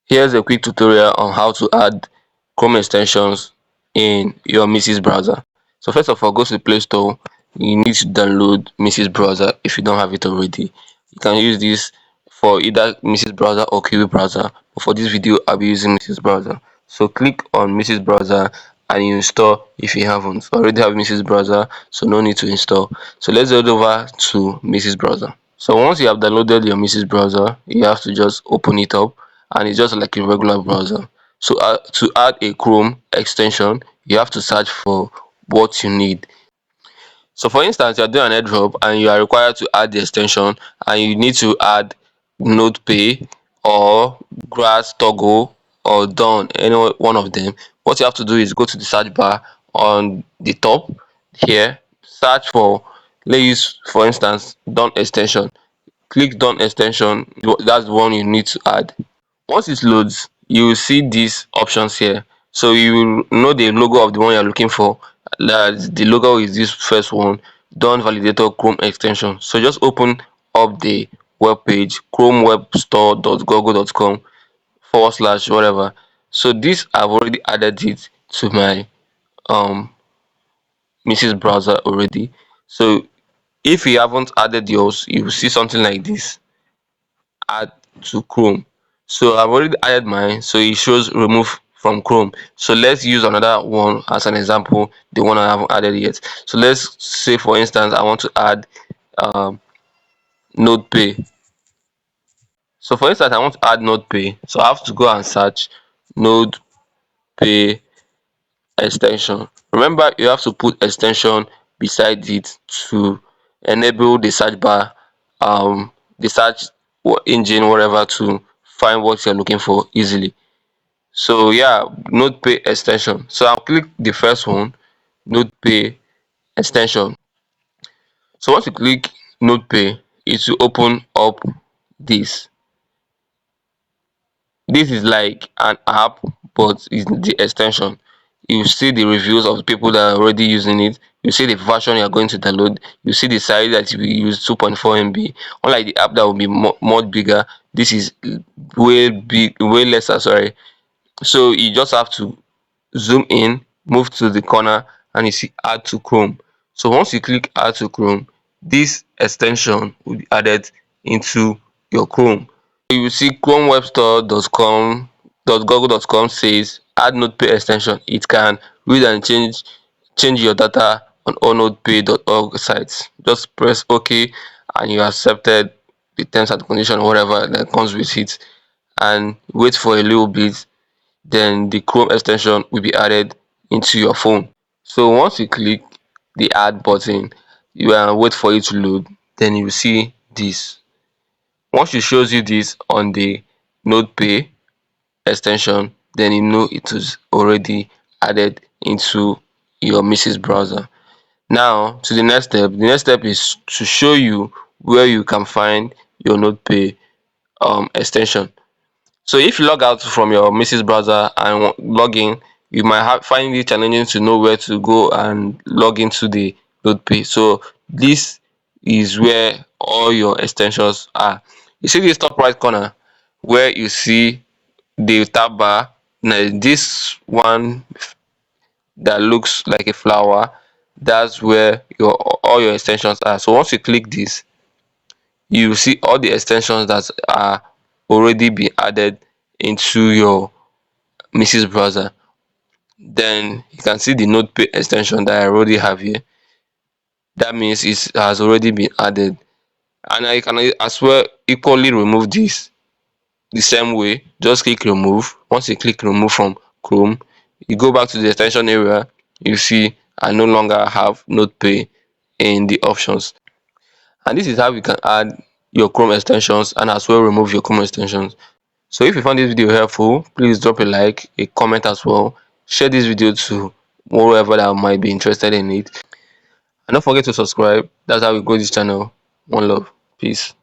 Here's a quick tutorial on how to add Chrome extensions in your Mrs. browser. So first of all, go to the Play Store. You need to download Mrs. browser if you don't have it already. You can use this for either Mrs. browser or Kiwi browser, but for this video I'll be using Mrs. browser. So click on Mrs. browser and you install if you haven't. I already have Mrs. browser, so no need to install. So let's head over to Mrs. browser. So once you have downloaded your Mrs. browser, you have to just open it up, and it's just like a regular browser. So to add a Chrome extension, you have to search for what you need. So for instance, you're doing an airdrop and you are required to add the extension, and you need to add Nodepay or Grass Toggle or Done, any one of them. What you have to do is go to the search bar on the top here, search for, let's use for instance Done extension. Click Done extension, that's the one you need to add. Once it loads, you will see these options here. So you will know the logo of the one you're looking for. That the logo is this first one, Done Validator Chrome extension. So just open up the web page, chromewebstore.google.com / whatever. So this I've already added it to my Mrs. browser already. So if you haven't added yours, you will see something like this, add to Chrome. So I've already added mine, so it shows remove from Chrome. So let's use another one as an example, the one I haven't added yet. So let's say for instance I want to add Nodepay. So for instance I want to add Nodepay, so I have to go and search Nodepay extension. Remember, you have to put extension beside it to enable the search bar, the search engine, whatever, to find what you're looking for easily. So yeah, Nodepay extension. So I'll click the first one, Nodepay extension. So once you click Nodepay, it will open up this. This is like an app, but it's the extension. You see the reviews of people that are already using it. You see the version you are going to download. You see the size that you will use, 2.4 MB. Unlike the app that will be more bigger, this is way lesser. Sorry. So you just have to zoom in, move to the corner, and you see add to Chrome. So once you click add to Chrome, this extension will be added into your Chrome. You will see chromewebstore.google.com says add Nodepay extension. It can read and change your data on all nodepay.org sites. Just press OK and you accepted the terms and conditions, whatever that comes with it, and wait for a little bit. Then the Chrome extension will be added into your phone. So once you click the add button, you wait for it to load, then you will see this. Once it shows you this on the Nodepay extension, then you know it is already added into your Mrs. browser. Now to the next step. The next step is to show you where you can find your Nodepay extension. So if you log out from your Mrs. browser and log in, you might find it challenging to know where to go and log into the Nodepay. So this is where all your extensions are. You see this top right corner where you see the tab bar. Now this one that looks like a flower, that's where all your extensions are. So once you click this, you see all the extensions that are already been added into your Mrs. browser. Then you can see the Nodepay extension that I already have here. That means it has already been added, and I can as well equally remove this the same way. Just click remove. Once you click remove from Chrome, you go back to the extension area, you see I no longer have Nodepay in the options. And this is how you can add your Chrome extensions and as well remove your Chrome extensions. So if you found this video helpful, please drop a like, a comment as well. Share this video to whoever that might be interested in it. And don't forget to subscribe. That's how we grow this channel. One love. Peace.